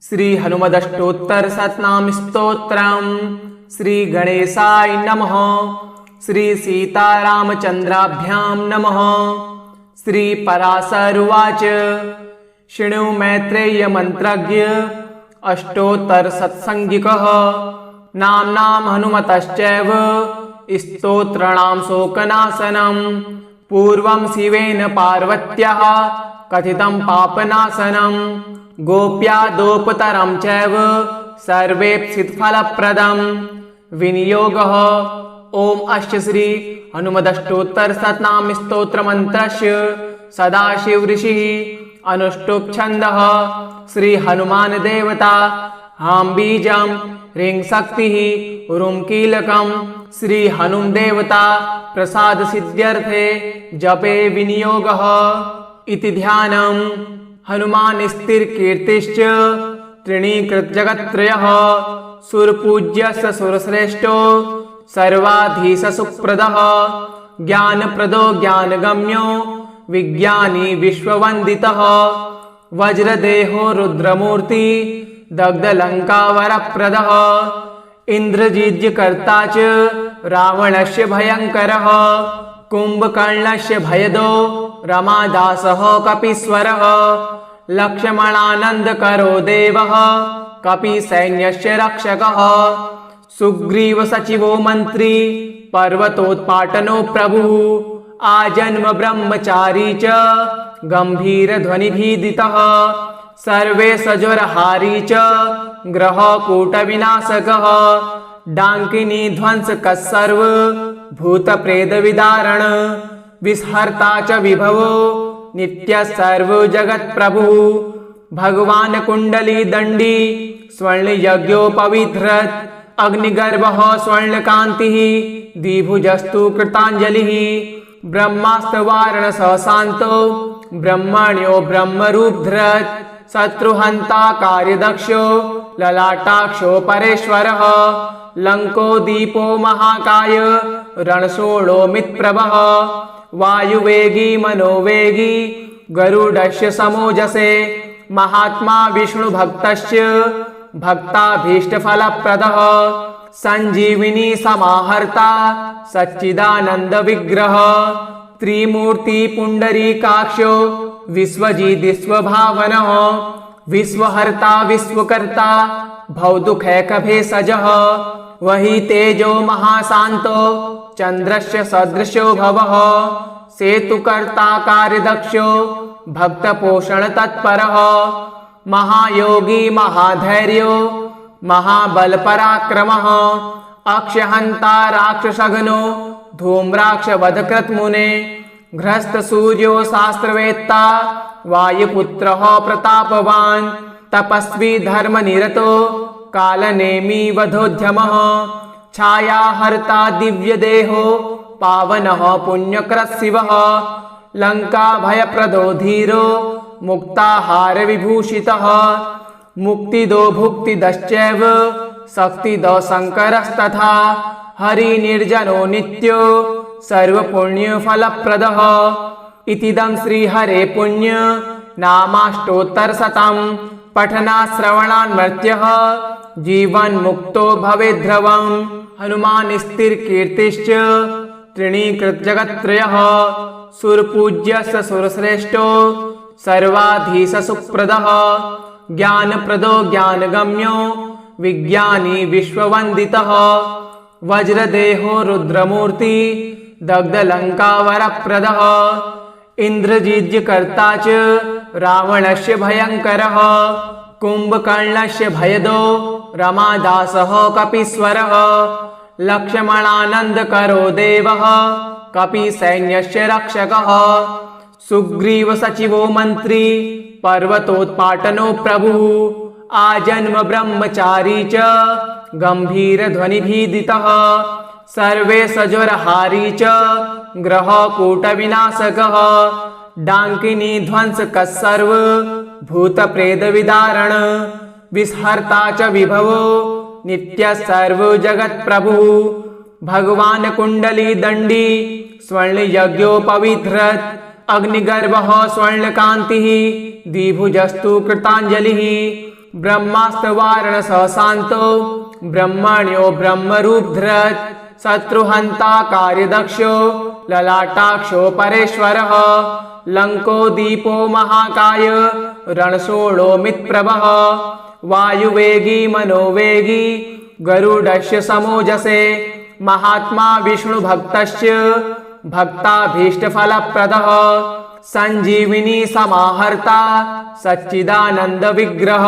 श्री हनुमदष्टोत्तर शतनाम स्तोत्रम। श्री गणेशाय नमः। श्री सीतारामचंद्राभ्याम नमः। श्री पराशर उवाच शृणु मैत्रेय मंत्रज्ञ अष्टोत्तर सत्संगिकः नाम हनुमतश्चैव स्तोत्रणां शोकनाशनं पूर्वं शिवेन पार्वत्याः कथितं पापनाशनं गोप्यादोपतरं चैव सर्वेप्सितफलप्रदं विनियोगः। ओम अस्य श्री हनुमदष्टोत्तर शतनाम स्तोत्र मंत्रस्य सदाशिव ऋषि अनुष्टुप् छन्दः। श्री हनुमान देवता हां बीजं ह्रीं शक्ति रुं कीलकं श्री हनुम देवता प्रसाद सिद्ध्यर्थे जपे विनियोगः इति ध्यानम्। हनुमान स्थिर कीर्तिश्च त्रीणीकृत जगत्त्रयः सुरपूज्यस्य सुरश्रेष्ठो सर्वाधीश सुप्रदः ज्ञानप्रदो ज्ञानगम्यो विज्ञानी विश्ववन्दितः वज्रदेहो रुद्रमूर्ति दग्धलङ्कावरप्रदः इन्द्रजिज्यकर्ता च रावणस्य भयङ्करः कुम्भकर्णस्य भयदो रमादासः कपीश्वरः लक्ष्मणानन्दकरो देवः कपिसैन्यस्य रक्षकः सुग्रीव सचिवो मन्त्री पर्वतोत्पाटनो प्रभुः आजन्म ब्रह्मचारी च गम्भीरध्वनिभिदितः सर्वेशज्वरहारी च ग्रहकूटविनाशकः डाङ्किनी ध्वंसकः सर्व भूतप्रेतविदारण विस्हर्ता च विभवो नित्यः सर्वजगत्प्रभुः भगवान् कुण्डली दण्डी स्वर्णयज्ञोपविधृत् अग्निगर्भः स्वर्णकान्तिः द्विभुजस्तु कृताञ्जलिः ब्रह्मास्त्रवारणसः शान्तो ब्रह्मण्यो ब्रह्मरूपधृत् शत्रुहन्ता कार्यदक्षो ललाटाक्षो परेश्वरः लङ्को दीपो महाकाय रणशोणोमितप्रभः वायुवेगी मनोवेगी गरुडस्य समोजसे महात्मा विष्णुभक्तस्य भक्ताभीष्टफलप्रदः संजीविनी समाहर्ता सच्चिदानन्दविग्रह त्रिमूर्ति पुण्डरीकाक्षो विश्वजिद्विश्वभावनः विश्वहर्ता विश्वकर्ता भवदुःखैकभेषजः वही तेजो महाशान्तो चन्द्रस्य सदृशो भवः सेतुकर्ता कार्यदक्षो भक्तपोषणतत्परः महायोगी महाधैर्यो महाबलपराक्रमः अक्षहन्ता राक्षसघ्नो धूम्राक्षवधकृतमुने घ्रस्तसूर्यो शास्त्रवेत्ता वायुपुत्रः प्रतापवान् तपस्वी धर्मनिरतो कालनेमी वधोद्यमः छायाहर्ता दिव्यदेहो पावनः पुण्यकृत् शिवः लङ्काभयप्रदो धीरो मुक्ताहारविभूषितः मुक्तिदो भुक्तिदश्चैव शक्तिदो शङ्करस्तथा हरिनिर्जनो नित्यो सर्वपुण्यफलप्रदः इतीदं श्रीहरे पुण्य नामाष्टोत्तरशतं पठनाश्रवणान्मर्त्यः जीवन्मुक्तो भवेद्ध्रुवम्। हनुमान स्थिर कीर्तिश्च त्रीणीकृत जगत्त्रयः सुरपूज्यस्य सुरश्रेष्ठो सर्वाधीश सुप्रदः ज्ञानप्रदो ज्ञानगम्यो विज्ञानी विश्ववन्दितः वज्रदेहो रुद्रमूर्ति दग्धलङ्कावरप्रदः इन्द्रजिज्यकर्ता च रावणस्य भयङ्करः कुम्भकर्णस्य भयदो रमादासः कपीश्वरः लक्ष्मणानन्दकरो देवः कपिसैन्यस्य रक्षकः सुग्रीव सचिवो मन्त्री पर्वतोत्पाटनो प्रभुः आजन्म ब्रह्मचारी च गम्भीरध्वनिभिदितः सर्वेशज्वरहारी च ग्रहकूटविनाशकः डाङ्किनी ध्वंसकः सर्व भूतप्रेतविदारण विस्हर्ता च विभवो नित्यः सर्वजगत्प्रभुः भगवान् कुण्डली दण्डी स्वर्णयज्ञोपविधृत् अग्निगर्भः स्वर्णकान्तिः द्विभुजस्तु कृताञ्जलिः ब्रह्मास्त्रवारणसः शान्तो ब्रह्मण्यो ब्रह्मरूपधृत् शत्रुहन्ता कार्यदक्षो ललाटाक्षो परेश्वरः लङ्को दीपो महाकाय रणशोणोमितप्रभः वायुवेगी मनोवेगी गरुडस्य समोजसे महात्मा विष्णुभक्तस्य भक्ताभीष्टफलप्रदः संजीविनी समाहर्ता सच्चिदानन्दविग्रह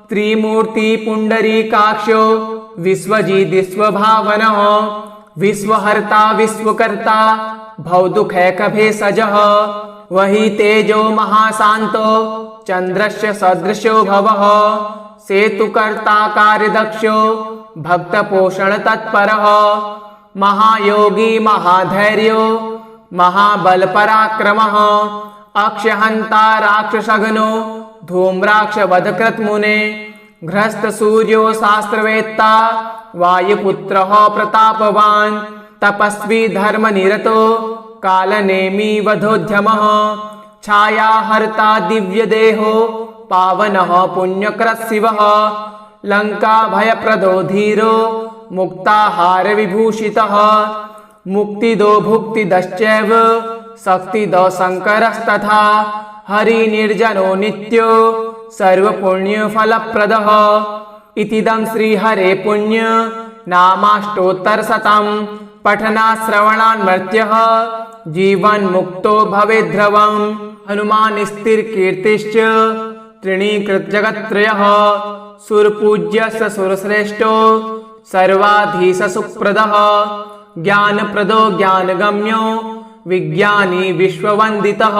त्रिमूर्ति पुण्डरीकाक्षो विश्वजिद्विश्वभावनः विश्वहर्ता विश्वकर्ता भवदुःखैकभेषजः वही तेजो महाशान्तो चन्द्रस्य सदृशो भवः सेतुकर्ता कार्यदक्षो भक्तपोषणतत्परः महायोगी महाधैर्यो महाबलपराक्रमः अक्षहन्ता राक्षसघ्नो धूम्राक्षवधकृतमुने घ्रस्तसूर्यो शास्त्रवेत्ता वायुपुत्रः प्रतापवान् तपस्वी धर्मनिरतो कालनेमी वधोद्यमः छायाहर्ता दिव्यदेहो पावनः पुण्यकृत्शिवः लङ्काभयप्रदो धीरो मुक्ताहारविभूषितः मुक्तिदो भुक्तिदश्चैव शक्तिदो शङ्करस्तथा हरिनिर्जनो नित्यो सर्वपुण्यफलप्रदः इतीदं श्रीहरे पुण्य नामाष्टोत्तरशतं पठनाश्रवणान्मर्त्यः जीवन्मुक्तो भवेद्ध्रुवम् हनुमान्स्थिरकीर्तिश्च तृणीकृतजगत्त्रयः सुरपूज्यस्य सुरश्रेष्ठो सर्वाधीशसुप्रदः ज्ञानप्रदो ज्ञानगम्यो विज्ञानी विश्ववन्दितः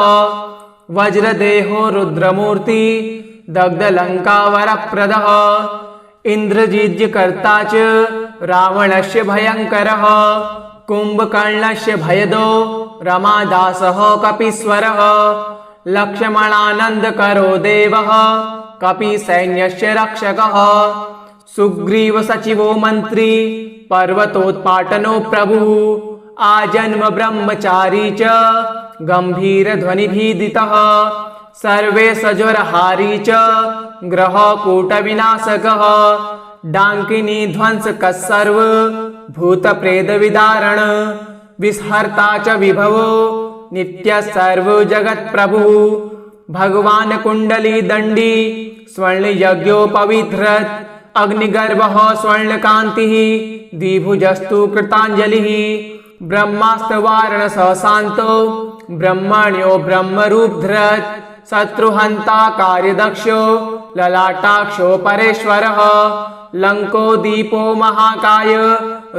वज्रदेहो रुद्रमूर्ति दग्धलङ्कावरप्रदः इन्द्रजिज्यकर्ता च रावणस्य भयङ्करः कुम्भकर्णस्य भयदो रमादासः कपीश्वरः लक्ष्मणानन्दकरो देवः कपिसैन्यस्य रक्षकः सुग्रीवसचिवो मन्त्री पर्वतोत्पाटनो प्रभुः आजन्म ब्रह्मचारी च गम्भीरध्वनिभीदितः सर्वेशज्वरहारी च ग्रहकूटविनाशकः डाङ्किनी ध्वंसकः सर्व भूतप्रेतविदारण विस्हर्ता च विभवो नित्यः सर्वजगत्प्रभुः भगवान् कुण्डलीदण्डी स्वर्णयज्ञोपविधृत् अग्निगर्भः स्वर्णकान्तिः द्विभुजस्तु कृताञ्जलिः ब्रह्मास्त्रवारणसः शान्तो ब्रह्मण्यो ब्रह्मरूपधृत् शत्रुहन्ता कार्यदक्षो ललाटाक्षो परेश्वरः लङ्को दीपो महाकाय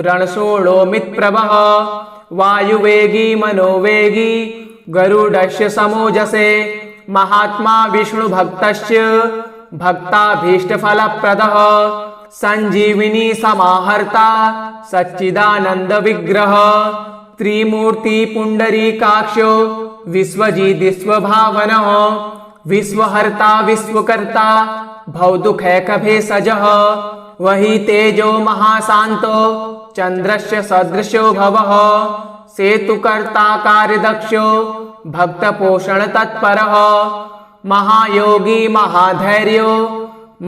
रणशोणोमितप्रभः वायुवेगी मनोवेगी गरुडस्य समोजसे महात्मा विष्णुभक्तस्य भक्ताभीष्टफलप्रदः संजीविनी समाहर्ता सच्चिदानन्दविग्रह त्रिमूर्ति पुण्डरीकाक्षो विश्वजिद्विश्वभावनः विश्वहर्ता विश्वकर्ता भवदुःखैकभेषजः वही तेजो महाशान्तो चन्द्रस्य सदृशो भवः सेतुकर्ता कार्यदक्षो भक्तपोषणतत्परः महायोगी महाधैर्यो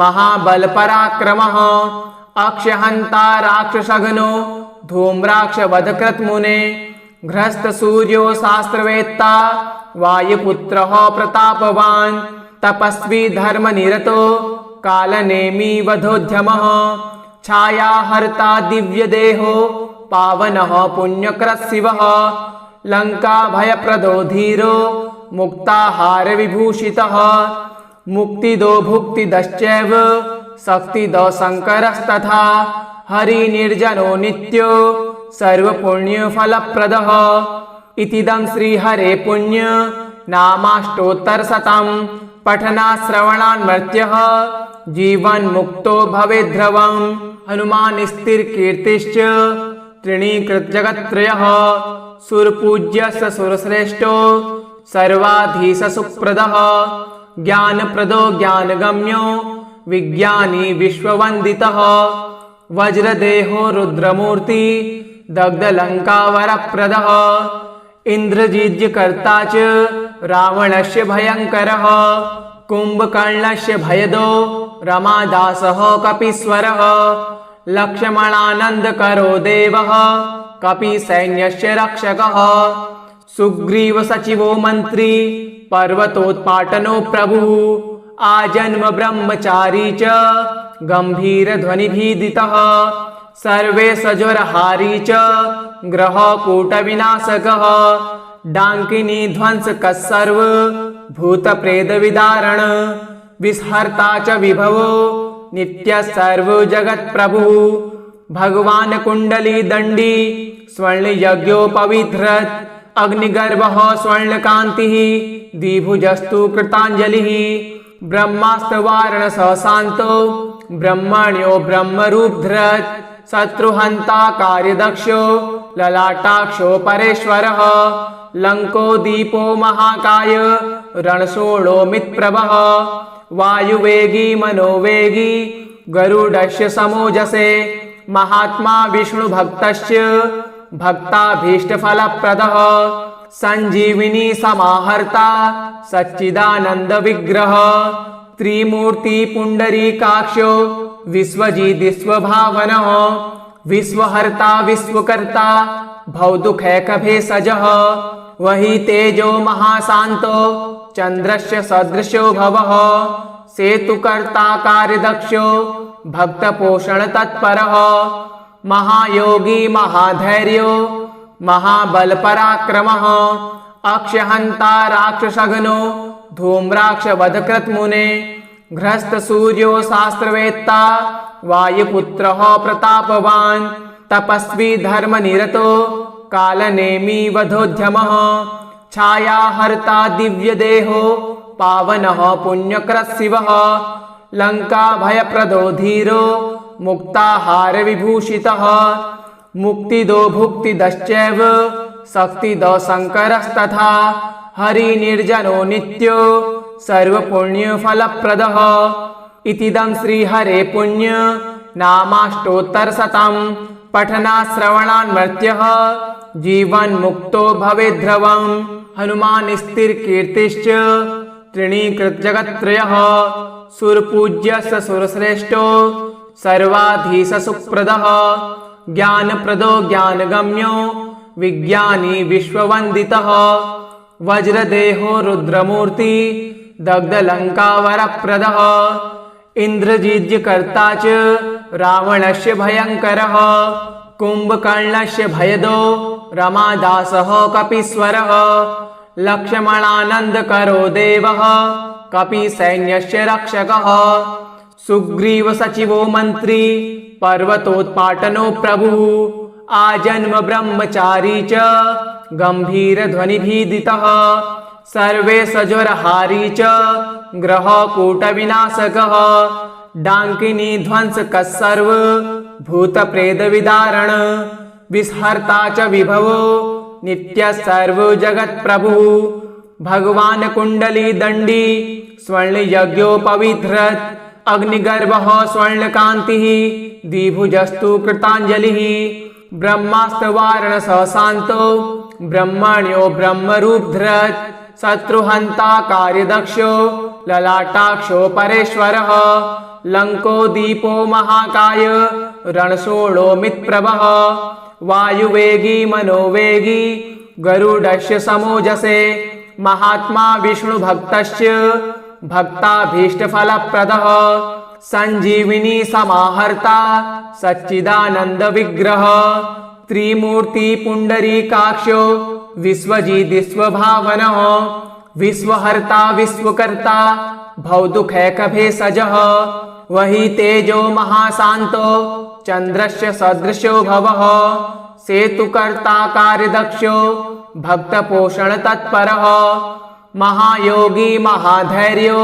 महाबलपराक्रमः अक्षहन्ता राक्षसघ्नो धूम्राक्षवधकृतमुने घ्रस्तसूर्यो शास्त्रवेत्ता वायुपुत्रः प्रतापवान् तपस्वी धर्मनिरतो कालनेमी वधोद्यमः छायाहर्ता दिव्यदेहो पावनः पुण्यकृत्शिवः लङ्काभयप्रदो धीरो मुक्ताहारविभूषितः मुक्तिदो भुक्तिदश्चैव शक्तिदो शङ्करस्तथा हरिनिर्जनो नित्यो सर्वपुण्यफलप्रदः इतीदं श्रीहरे पुण्य नामाष्टोत्तरशतं पठनाश्रवणान्मर्त्यः जीवन्मुक्तो भवेद्ध्रुवम् हनुमान्स्थिरकीर्तिश्च तृणीकृतजगत्त्रयः सुरपूज्यस्य सुरश्रेष्ठो सर्वाधीशसुप्रदः ज्ञानप्रदो ज्ञानगम्यो विज्ञानी विश्ववन्दितः वज्रदेहो रुद्रमूर्ति दग्धलङ्कावरप्रदः इन्द्रजिज्यकर्ता च रावणस्य भयङ्करः कुम्भकर्णस्य भयदो रमादासः कपीश्वरः लक्ष्मणानन्दकरो देवः कपिसैन्यस्य रक्षकः सुग्रीव सचिवो मन्त्री पर्वतोत्पाटनो प्रभुः आजन्म ब्रह्मचारी च गम्भीरध्वनिभिदितः सर्वे सज्वरहारी च ग्रहकूटविनाशकः डाङ्किनी ध्वंसकः सर्व भूतप्रेतविदारण विस्हर्ता च विभवो नित्य सर्व जगत् प्रभुः भगवान कुंडली दंडी स्वर्ण यज्ञोपविध्रत् अग्निगर्भः स्वर्णकान्तिः द्विभुजस्तु कृताञ्जलिः ब्रह्मास्त्रवारणः शान्तो ब्रह्मण्यो ब्रह्मरूपधृत् शत्रुहन्ता कार्यदक्षो ललाटाक्षो परेश्वरः लङ्को दीपो महाकाय रणशोणोमितप्रभः वायुवेगी मनोवेगी गरुडस्य समोजसे महात्मा विष्णुभक्तस्य भक्ताभीष्टफलप्रदः संजीविनी समाहर्ता सच्चिदानंद विग्रह त्रिमूर्ति पुंडरीकाक्षो विश्वजिद्विश्वभावनः विश्वहर्ता विश्वकर्ता भवदुःखैकभेषजः वही तेजो महाशान्तो चन्द्रस्य सदृशो भवः सेतुकर्ता कार्यदक्षो भक्तपोषणतत्परः महायोगी महाधैर्यो महाबलपराक्रमः अक्षहन्ता राक्षसघ्नो धूम्राक्षवधकृतमुने घ्रस्तसूर्यो शास्त्रवेत्ता वायुपुत्रः प्रतापवान् तपस्वी धर्मनिरतो कालनेमी वधोद्यमः छायाहर्ता दिव्यदेहो पावनः पुण्यकृत् शिवः लङ्काभयप्रदो धीरो मुक्ताहारविभूषितः मुक्तिदो भुक्तिदश्चैव शक्तिदो शङ्करस्तथा हरिनिर्जनो नित्यो सर्वपुण्यफलप्रदः इतीदं श्रीहरे पुण्य नामाष्टोत्तरशतं पठनाश्रवणान्मर्त्यः जीवन्मुक्तो भवेद्ध्रुवम् हनुमान्स्थिरकीर्तिश्च तृणीकृतजगत्त्रयः सुरपूज्यस्य सुरश्रेष्ठो सर्वाधीशसुप्रदः ज्ञानप्रदो ज्ञानगम्यो विज्ञानी विश्ववन्दितः वज्रदेहो रुद्रमूर्ति दग्धलङ्कावरप्रदः इन्द्रजिज्यकर्ता च रावणस्य भयङ्करः कुम्भकर्णस्य भयदो रमादासः कपीश्वरः लक्ष्मणानन्दकरो देवः कपिसैन्यस्य रक्षकः सुग्रीव सचिवो मन्त्री पर्वतोत्पाटनो प्रभुः आजन्म ब्रह्मचारी च गम्भीरध्वनिभिदितः सर्वे सज्वरहारी च ग्रहकूटविनाशकः डाङ्किनी ध्वंसकः सर्व भूतप्रेतविदारण विस्हर्ता च विभवो नित्य सर्व जगत् प्रभुः भगवान कुंडली दंडी स्वर्ण यज्ञोपविध्रत् अग्निगर्भः स्वर्णकान्तिः द्विभुजस्तु कृताञ्जलिः ब्रह्मास्त्रवारणः शान्तो ब्रह्मण्यो ब्रह्मरूपधृत् शत्रुहन्ता कार्यदक्षो ललाटाक्षो परेश्वरः लङ्को दीपो महाकाय रणशोणोमितप्रभः वायुवेगी मनोवेगी गरुडस्य समोजसे महात्मा विष्णुभक्तस्य भक्ताभीष्टफलप्रदः संजीविनी समाहर्ता सच्चिदानंद विग्रह त्रिमूर्ति पुंडरीकाक्षो विश्वजिद्विश्वभावनः विश्वहर्ता विश्वकर्ता भवदुःखैकभेषजः वही तेजो महाशान्तो चन्द्रस्य सदृशो भवः सेतुकर्ता कार्यदक्षो भक्तपोषणतत्परः महायोगी महाधैर्यो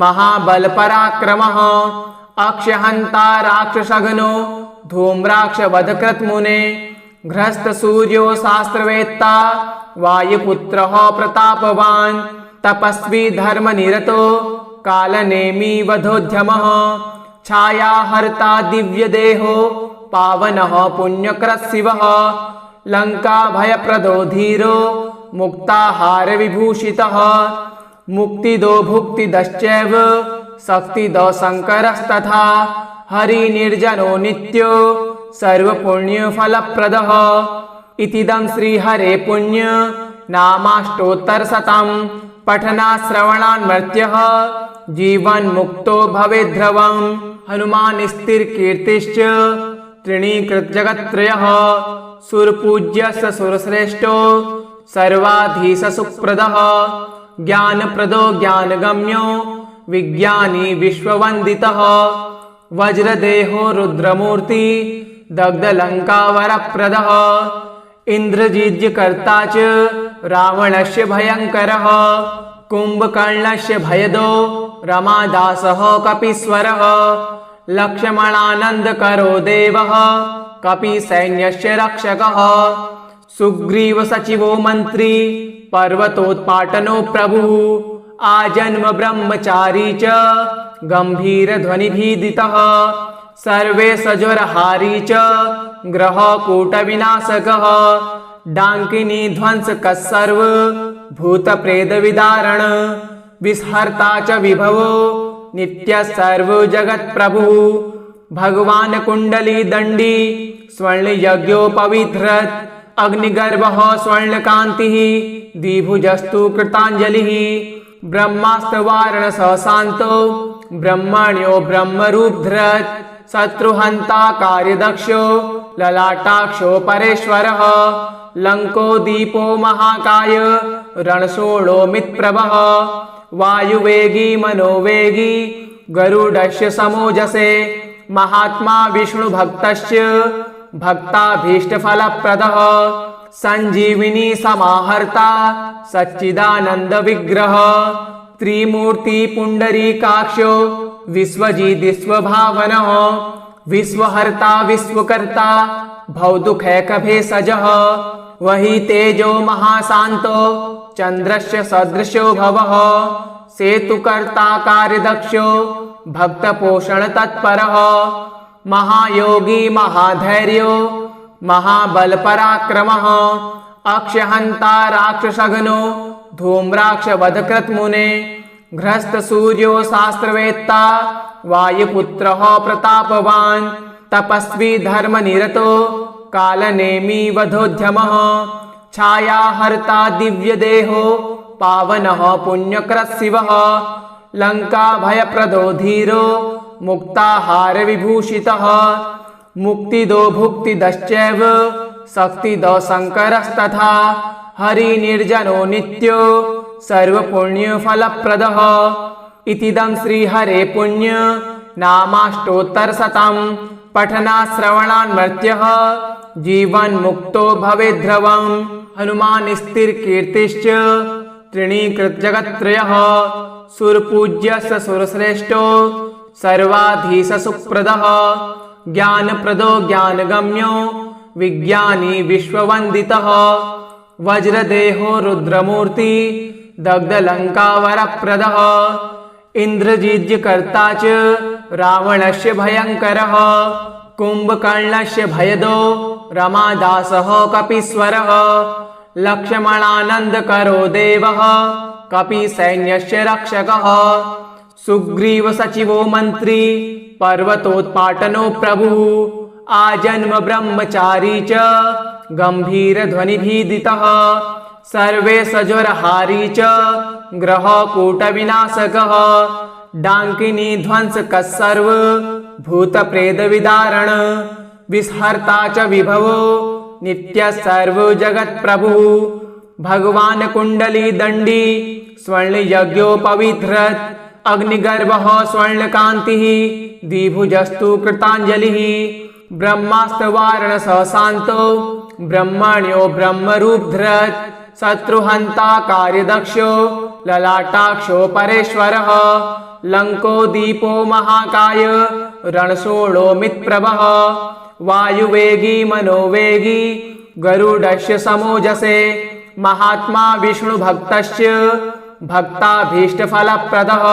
महाबलपराक्रमः अक्षहन्ता राक्षसघ्नो धूम्राक्षवधकृतमुने घ्रस्तसूर्यो शास्त्रवेत्ता वायुपुत्रः प्रतापवान् तपस्वी धर्मनिरतो कालनेमी वधोद्यमः छायाहर्ता दिव्यदेहो पावनः पुण्यकृत् शिवः लङ्काभयप्रदो धीरो मुक्ताहारविभूषितः मुक्तिदो भुक्तिदश्चैव शक्तिदो शङ्करस्तथा हरिनिर्जनो नित्यो सर्वपुण्यफलप्रदः इतीदं श्रीहरे पुण्य नामाष्टोत्तरशतं पठनाश्रवणान्मर्त्यः जीवन्मुक्तो भवेद्ध्रुवम् हनुमान् स्थिरकीर्तिश्च तृणीकृतजगत्त्रयः सुरपूज्यस्य सुरश्रेष्ठो सर्वाधीशसुप्रदः ज्ञानप्रदो ज्ञानगम्यो विज्ञानी विश्ववन्दितः वज्रदेहो रुद्रमूर्ति दग्धलङ्कावरप्रदः इन्द्रजिज्यकर्ता च रावणस्य भयङ्करः कुम्भकर्णस्य भयदो रमादासः कपीश्वरः लक्ष्मणानन्दकरो देवः कपिसैन्यस्य रक्षकः सुग्रीवसचिवो मन्त्री पर्वतोत्पाटनो प्रभुः आजन्म ब्रह्मचारी च गम्भीरध्वनिभीदितः सर्वेशज्वरहारी च ग्रहकूटविनाशकः डाङ्किनी ध्वंसकः सर्व भूतप्रेतविदारण विस्हर्ता च विभवो नित्यः सर्वजगत्प्रभुः भगवान् कुण्डलीदण्डी स्वर्णयज्ञोपविधृत् अग्निगर्भः स्वर्णकान्तिः द्विभुजस्तु कृताञ्जलिः ब्रह्मास्त्रवारणसः शान्तो ब्रह्मण्यो ब्रह्मरूपधृत् शत्रुहन्ता कार्यदक्षो ललाटाक्षो परेश्वरः लङ्को दीपो महाकाय रणशोणोमितप्रभः वायुवेगी मनोवेगी गरुडस्य समोजसे महात्मा विष्णुभक्तस्य भक्ताभीष्टफलप्रदः संजीविनी समाहर्ता सच्चिदानन्दविग्रह त्रिमूर्ति पुण्डरीकाक्षो विश्वजिद्विश्वभावनः विश्वहर्ता विश्वकर्ता भवदुःखैकभेषजः वही तेजो महाशान्तो चन्द्रस्य सदृशो भवः सेतुकर्ता कार्यदक्षो भक्तपोषणतत्परः महायोगी महाधैर्यो महाबलपराक्रमः अक्षहन्ता राक्षसघ्नो धूम्राक्षवधकृतमुने घ्रस्तसूर्यो शास्त्रवेत्ता वायुपुत्रः प्रतापवान् तपस्वी धर्मनिरतो कालनेमी वधोद्यमः छायाहर्ता दिव्यदेहो पावनः पुण्यकृत्शिवः लङ्काभयप्रदो धीरो मुक्ताहारविभूषितः मुक्तिदो भुक्तिदश्चैव शक्तिदो शङ्करस्तथा हरिनिर्जनो नित्यो सर्वपुण्यफलप्रदः इतीदं श्रीहरे पुण्य नामाष्टोत्तरशतं पठनाश्रवणान्मर्त्यः जीवन्मुक्तो भवेद्ध्रुवम् हनुमान् स्थिरकीर्तिश्च तृणीकृतजगत्त्रयः सुरपूज्यस्य सुरश्रेष्ठो सर्वाधीशसुप्रदः ज्ञानप्रदो ज्ञानगम्यो विज्ञानी विश्ववन्दितः वज्रदेहो रुद्रमूर्ति दग्धलङ्कावरप्रदः इन्द्रजिज्यकर्ता च रावणस्य भयङ्करः कुम्भकर्णस्य भयदो रमादासः कपीश्वरः लक्ष्मणानन्दकरो देवः कपिसैन्यस्य रक्षकः सुग्रीवसचिवो मन्त्री पर्वतोत्पाटनो प्रभुः आजन्म ब्रह्मचारी च गम्भीरध्वनिभीदितः सर्वेशज्वरहारी च ग्रहकूटविनाशकः डाङ्किनी ध्वंसकः सर्व भूतप्रेतविदारण विस्हर्ता च विभवो नित्यः सर्वजगत्प्रभुः भगवान् कुण्डलीदण्डी स्वर्णयज्ञोपविधृत् अग्निगर्भः स्वर्णकान्तिः द्विभुजस्तु कृताञ्जलिः ब्रह्मास्त्रवारणसः शान्तो ब्रह्मण्यो ब्रह्मरूपधृत् शत्रुहन्ता कार्यदक्षो ललाटाक्षो परेश्वरः लङ्को दीपो महाकाय रणशोणोमितप्रभः वायुवेगी मनोवेगी गरुडस्य समोजसे महात्मा विष्णुभक्तस्य भक्ताभीष्टफलप्रदः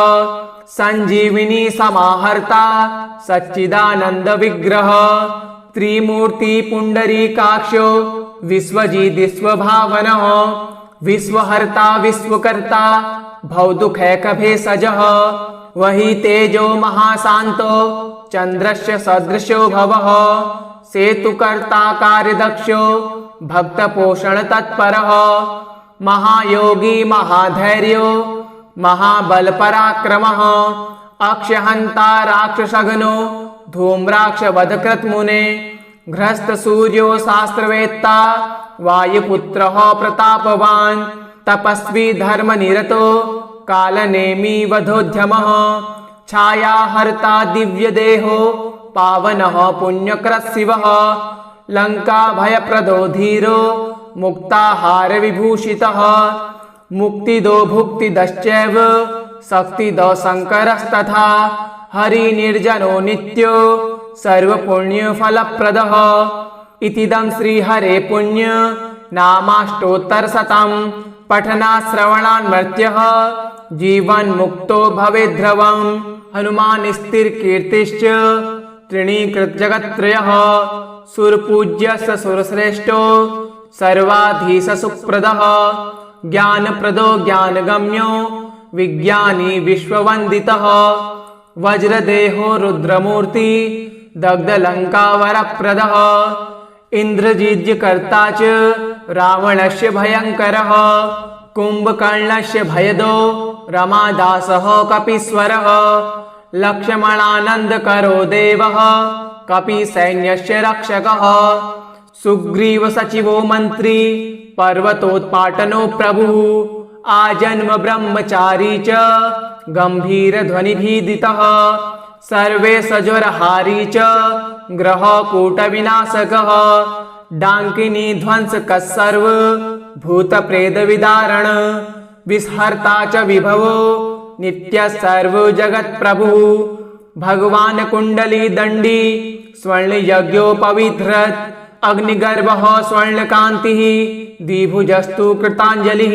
संजीविनी समाहर्ता सच्चिदानन्दविग्रह त्रिमूर्ति पुण्डरीकाक्षो विश्वजिद्विश्वभावनः विश्वहर्ता विश्वकर्ता भवदुःखैकभेषजः वही तेजो महाशांतो चंद्रस्य सदृशो भवः सेतुकर्ता कार्यदक्षो भक्तपोषण तत्परः महायोगी महाधैर्यो महाबल पराक्रमः अक्षहंता राक्षसघ्नो धूम्राक्षवधकृत मुने घ्रस्त सूर्यो शास्त्रवेत्ता वायुपुत्रः प्रतापवान् तपस्वी धर्मनिरतो कालनेमी वधोद्यमः छायाहर्ता दिव्यदेहो पावनः पुण्यकृत् शिवः लंका भयप्रदो धीरो मुक्ताहार विभूषितः मुक्तिदो भुक्तिदश्चैव शक्तिदो शंकरस्तथा हरि निर्जनो नित्यो सर्वपुण्यफलप्रदः इतिदं श्रीहरे पुण्य नामाष्टोत्तरशतं पठनात् श्रवणान्मर्त्यः जीवन्मुक्तो भवेद्ध्रुवम् हनुमान स्थिरकीर्तिश्च तृणीकृतजगत्त्रयः सुरपूज्यस्य सुरश्रेष्ठो सर्वाधीश सुप्रदः ज्ञानप्रदो ज्ञानगम्यो विज्ञानी विश्ववन्दितः वज्रदेहो रुद्रमूर्ति दग्धलङ्कावरप्रदः इन्द्रजिज्यकर्ता च रावणस्य भयङ्करः कुम्भकर्णस्य भयदो रमादासः कपीश्वरः लक्ष्मणानन्दकरो देवः कपिसैन्यस्य रक्षकः सुग्रीव सचिवो मन्त्री पर्वतोत्पाटनो प्रभुः आजन्म ब्रह्मचारी च गम्भीरध्वनिभिदितः सर्वेशज्वरहारी च ग्रहकूटविनाशकः डाङ्किनी ध्वंसकः सर्व भूतप्रेतविदारण विस्हर्ता च विभवो नित्यः सर्वजगत्प्रभुः भगवान् कुण्डली दण्डी स्वर्णयज्ञोपविधृत् अग्निगर्भः स्वर्णकान्तिः द्विभुजस्तु कृताञ्जलिः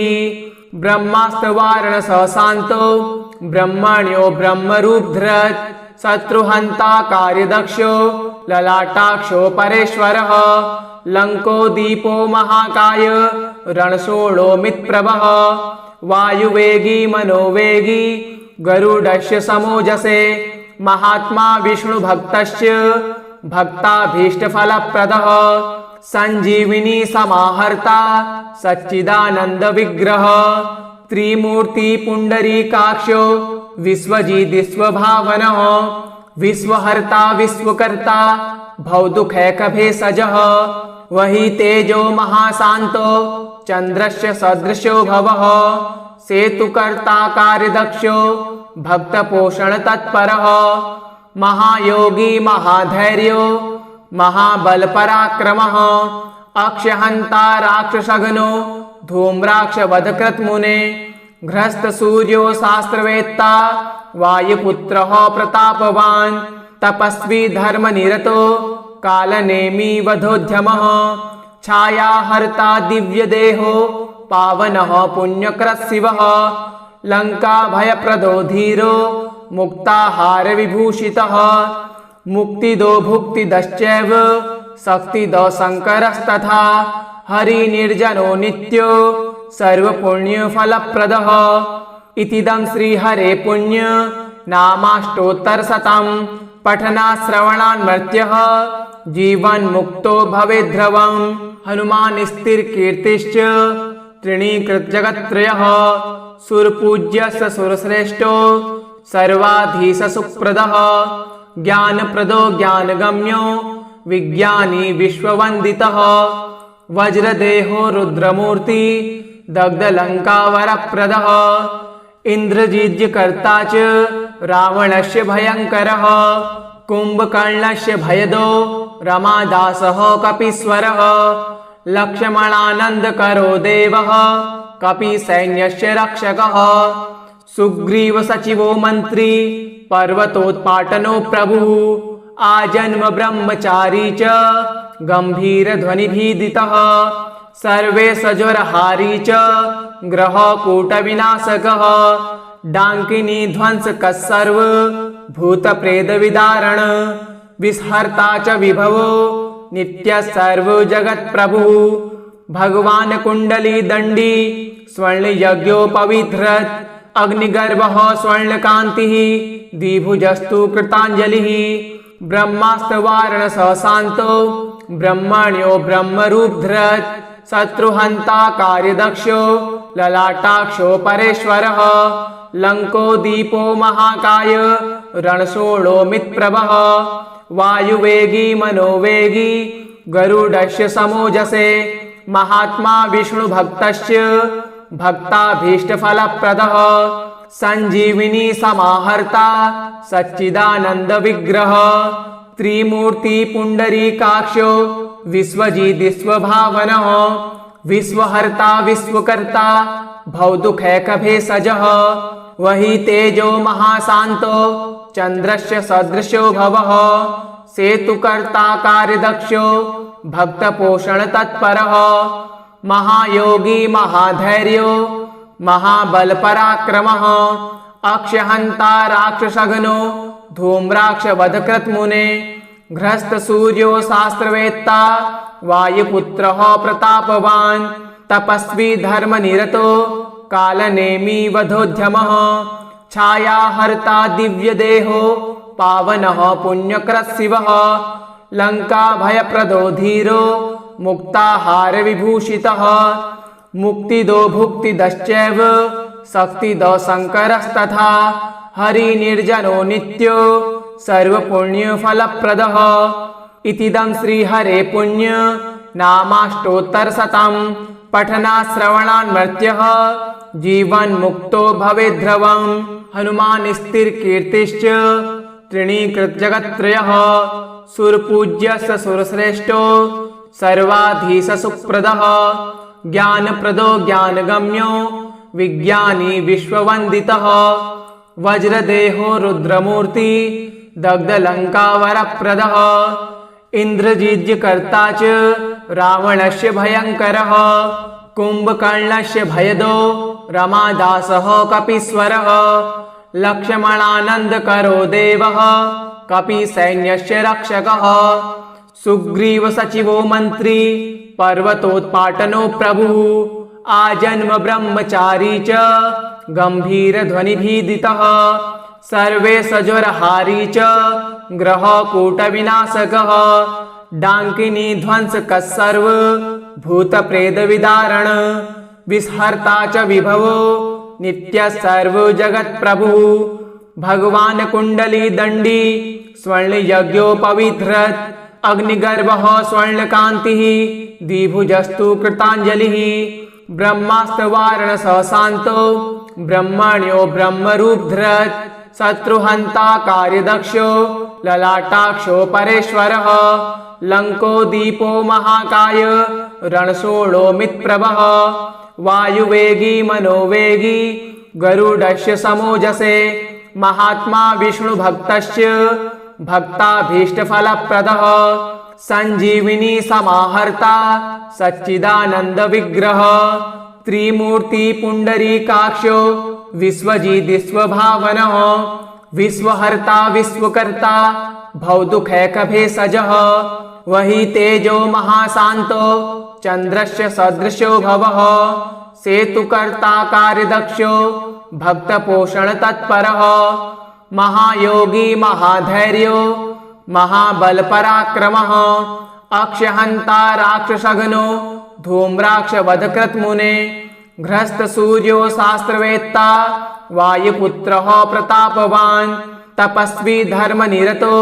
ब्रह्मास्त्रवारणसः शान्तो ब्रह्मण्यो ब्रह्मरूपधृत् शत्रुहन्ता कार्यदक्षो ललाटाक्षो परेश्वरः लङ्को दीपो महाकाय रणशोणोमितप्रभः वायुवेगी मनोवेगी गरुडस्य समोजसे महात्मा विष्णुभक्तस्य भक्ताभीष्टफलप्रदः संजीविनी समाहर्ता सच्चिदानंद विग्रह त्रिमूर्ति पुंडरीकाक्षो विश्वजिद्विश्वभावनः विश्वहर्ता विश्वकर्ता भवदुःखैकभेषजः वही तेजो महाशांतो चंद्रस्य सदृशो भवः सेतुकर्ता कार्यदक्षो भक्तपोषण तत्परः महायोगी महाधैर्यो महाबल पराक्रमः अक्षहंता राक्षसघ्नो धूम्राक्षवधकृत मुने घ्रस्त सूर्यो शास्त्रवेत्ता वायुपुत्रः प्रतापवान् तपस्वी धर्मनिरतो कालनेमी वधोद्यमः छायाहर्ता दिव्यदेहो पावनः पुण्यकृत् शिवः लंका भयप्रदो धीरो मुक्ताहार विभूषितः मुक्तिदो भुक्तिदश्चैव शक्तिदो शंकरस्तथा हरि निर्जनो नित्यो सर्वपुण्यफलप्रदः इतिदं श्रीहरे पुण्य नामाष्टोत्तरशतं पठनात् श्रवणान्मर्त्यः जीवन्मुक्तो भवेद्ध्रुवम् हनुमान स्थिरकीर्तिश्च तृणीकृतजगत्त्रयः सुरपूज्यस्य सुरश्रेष्ठो सर्वाधीश सुप्रदः ज्ञानप्रदो ज्ञानगम्यो विज्ञानी विश्ववन्दितः वज्रदेहो रुद्रमूर्ति दग्धलङ्कावरप्रदः इन्द्रजिज्यकर्ता च रावणस्य भयङ्करः कुम्भकर्णस्य भयदो रमादासः कपीश्वरः लक्ष्मणानन्दकरो देवः कपिसैन्यस्य रक्षकः सुग्रीव सचिवो मन्त्री पर्वतोत्पाटनो प्रभुः आजन्म ब्रह्मचारी च गम्भीरध्वनिभिदितः सर्वेशज्वरहारी च ग्रहकूटविनाशकः डाङ्किनी ध्वंसकः सर्व भूतप्रेतविदारण विस्हर्ता च विभवो नित्यः सर्वजगत्प्रभुः भगवान् कुण्डली दण्डी स्वर्णयज्ञोपविधृत् अग्निगर्भः स्वर्णकान्तिः द्विभुजस्तु कृताञ्जलिः ब्रह्मास्त्रवारणसः शान्तो ब्रह्मण्यो ब्रह्मरूपधृत् शत्रुहन्ता कार्यदक्षो ललाटाक्षो परेश्वरः लङ्को दीपो महाकाय रणशोणोमितप्रभः वायुवेगी मनोवेगी गरुडस्य समोजसे महात्मा विष्णुभक्तस्य भक्ताभीष्टफलप्रदः संजीविनी समाहर्ता सच्चिदानन्दविग्रह त्रिमूर्ति पुण्डरीकाक्षो विश्वजिद्विश्वभावनः विश्वहर्ता विश्वकर्ता भवदुःखैकभेषजः वही तेजो महाशान्तो चन्द्रस्य सदृशो भवः सेतुकर्ता कार्यदक्षो भक्तपोषणतत्परः महायोगी महाधैर्यो महाबलपराक्रमः अक्षहन्ता राक्षसघ्नो धूम्राक्षवधकृतमुने घ्रस्तसूर्यो शास्त्रवेत्ता वायुपुत्रः प्रतापवान् तपस्वी धर्मनिरतो कालनेमी वधोद्यमः छायाहर्ता दिव्यदेहो पावनः पुण्यकृत्शिवः लङ्काभयप्रदो धीरो मुक्ताहारविभूषितः मुक्तिदो भुक्तिदश्चैव शक्तिदो शङ्करस्तथा हरिनिर्जनो नित्यो सर्वपुण्यफलप्रदः इतीदं श्रीहरे पुण्य नामाष्टोत्तरशतं पठनाश्रवणान्मर्त्यः जीवन्मुक्तो भवेद्ध्रुवम् हनुमान्स्थिरकीर्तिश्च तृणीकृतजगत्त्रयः सुरपूज्यस्य सुरश्रेष्ठो सर्वाधीशसुप्रदः ज्ञानप्रदो ज्ञानगम्यो विज्ञानी विश्ववन्दितः वज्रदेहो रुद्रमूर्ति दग्धलङ्कावरप्रदः इन्द्रजिज्यकर्ता च रावणस्य भयङ्करः कुम्भकर्णस्य भयदो रमादासः कपीश्वरः लक्ष्मणानन्दकरो देवः कपिसैन्यस्य रक्षकः सुग्रीवसचिवो मन्त्री पर्वतोत्पाटनो प्रभुः आजन्म ब्रह्मचारी च गम्भीरध्वनिभीदितः सर्वेशज्वरहारी च ग्रहकूटविनाशकः डाङ्किनी ध्वंसकः सर्व भूतप्रेतविदारण विस्हर्ता च विभवो नित्यः सर्वजगत्प्रभुः भगवान् कुण्डलीदण्डी स्वर्णयज्ञोपविधृत् अग्निगर्भः स्वर्णकान्तिः द्विभुजस्तु कृताञ्जलिः ब्रह्मास्त्रवारणसः शान्तो ब्रह्मण्यो ब्रह्मरूपधृत् शत्रुहन्ता कार्यदक्षो ललाटाक्षो परेश्वरः लङ्को दीपो महाकाय रणशोणोमितप्रभः वायुवेगी मनोवेगी गरुडस्य समोजसे महात्मा विष्णुभक्तस्य भक्ताभीष्टफलप्रदः संजीविनी समाहर्ता सच्चिदानन्दविग्रह त्रिमूर्ति पुण्डरीकाक्षो विश्वजिद्विश्वभावनः विश्वहर्ता विश्वकर्ता भवदुःखैकभेषजः वही तेजो महाशान्तो चन्द्रस्य सदृशो भवः सेतुकर्ता कार्यदक्षो भक्तपोषणतत्परः महायोगी महाधैर्यो महाबलपराक्रमः अक्षहन्ता राक्षसघ्नो धूम्राक्षवधकृतमुने घ्रस्तसूर्यो शास्त्रवेत्ता वायुपुत्रः प्रतापवान् तपस्वी धर्मनिरतो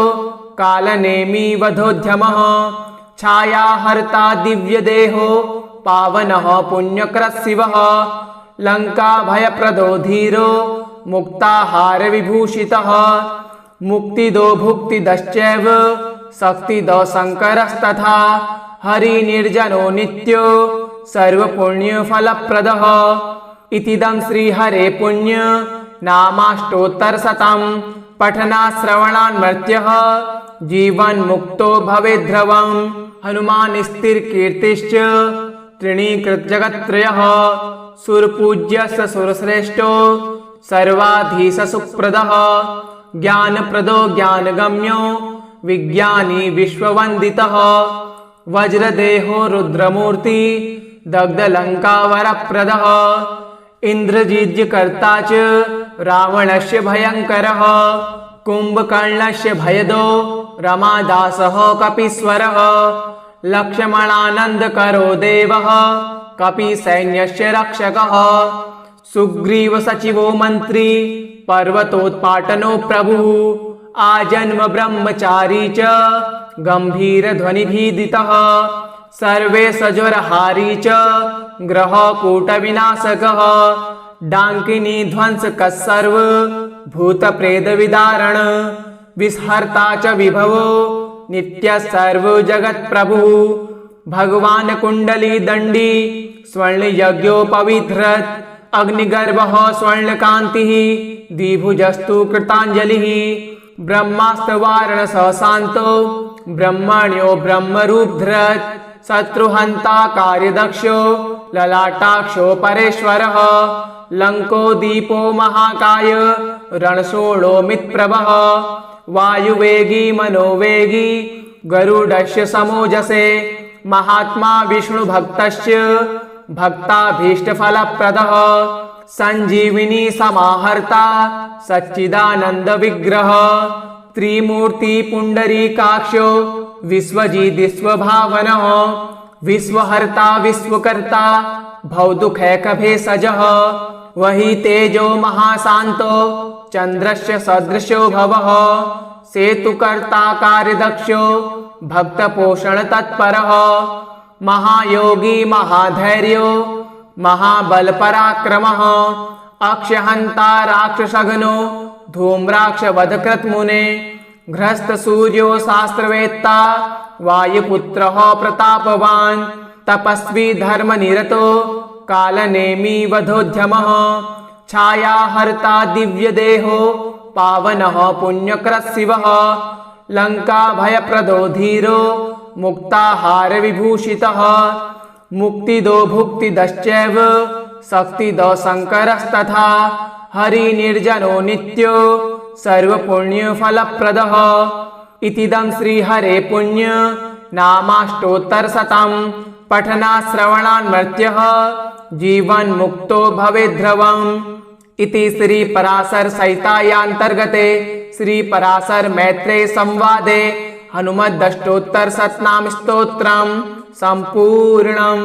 कालनेमी वधोद्यमः छायाहर्ता दिव्यदेहो पावनः पुण्यकृत्शिवः लङ्काभयप्रदो धीरो मुक्ताहारविभूषितः मुक्तिदो भुक्तिदश्चैव शक्तिदो शङ्करस्तथा हरिनिर्जनो नित्यो सर्वपुण्यफलप्रदः इतीदं श्रीहरे पुण्य नामाष्टोत्तरशतं पठनाश्रवणान्मर्त्यः जीवन्मुक्तो भवेद्ध्रुवम् हनुमान्स्थिरकीर्तिश्च तृणीकृतजगत्त्रयः सुरपूज्यस्य सुरश्रेष्ठो सर्वाधीशसुप्रदः ज्ञानप्रदो ज्ञानगम्यो विज्ञानी विश्ववन्दितः वज्रदेहो रुद्रमूर्ति दग्धलङ्कावरप्रदः इन्द्रजित् कर्ता च रावणस्य भयङ्करः कुम्भकर्णस्य भयदो रमादासः कपीश्वरः लक्ष्मणानन्दकरो देवः कपिसैन्यस्य रक्षकः सुग्रीव सचिवो मन्त्री पर्वतोत्पाटनो प्रभुः आजन्म ब्रह्मचारी च गम्भीरध्वनिभिदितः सर्वे सज्वरहारी च ग्रहकूटविनाशकः डाङ्किनी ध्वंसकः सर्व भूतप्रेतविदारण विस्हर्ता च विभवो नित्यः सर्वजगत्प्रभुः भगवान् कुण्डली दण्डी स्वर्णयज्ञोपविधृत् अग्निगर्भः स्वर्णकान्तिः द्विभुजस्तु कृताञ्जलिः ब्रह्मास्त्रवारणसः शान्तो ब्रह्मण्यो ब्रह्मरूपधृत् शत्रुहन्ता कार्यदक्षो ललाटाक्षो परेश्वरः लङ्को दीपो महाकाय रणशोणोमितप्रभः वायुवेगी मनोवेगी गरुडस्य समोजसे महात्मा विष्णुभक्तस्य भक्ताभीष्टफलप्रदः सञ्जीविनी समाहर्ता सच्चिदानन्दविग्रह त्रिमूर्ति पुण्डरीकाक्षो विश्वजिद्विश्वभावनः विश्वहर्ता विश्वकर्ता भवदुःखैकभेषजः वही तेजो महाशान्तो चन्द्रस्य सदृशो भवः सेतुकर्ता कार्यदक्षो भक्तपोषणतत्परः महायोगी महाधैर्यो महाबलपराक्रमः अक्षहन्ता राक्षसघ्नो धूम्राक्षवधकृतमुने घ्रस्तसूर्यो शास्त्रवेत्ता वायुपुत्रः प्रतापवान् तपस्वी धर्मनिरतो कालनेमी वधोद्यमः छायाहर्ता दिव्यदेहो पावनः पुण्यकृत् शिवः लङ्काभयप्रदो धीरो मुक्ताहारविभूषितः मुक्तिदो भुक्तिदश्चैव शक्तिदो शङ्करस्तथा हरिनिर्जनो नित्यो सर्वपुण्यफलप्रदः इतीदं श्रीहरे पुण्य नामाष्टोत्तरशतं पठनाश्रवणान्मर्त्यः जीवन्मुक्तो भवेद्ध्रुवम् इति श्री पराशर संहितायान्तर्गते श्री पराशर मैत्रेय संवादे हनुमद् अष्टोत्तर शतनाम स्तोत्रम् सम्पूर्णम्।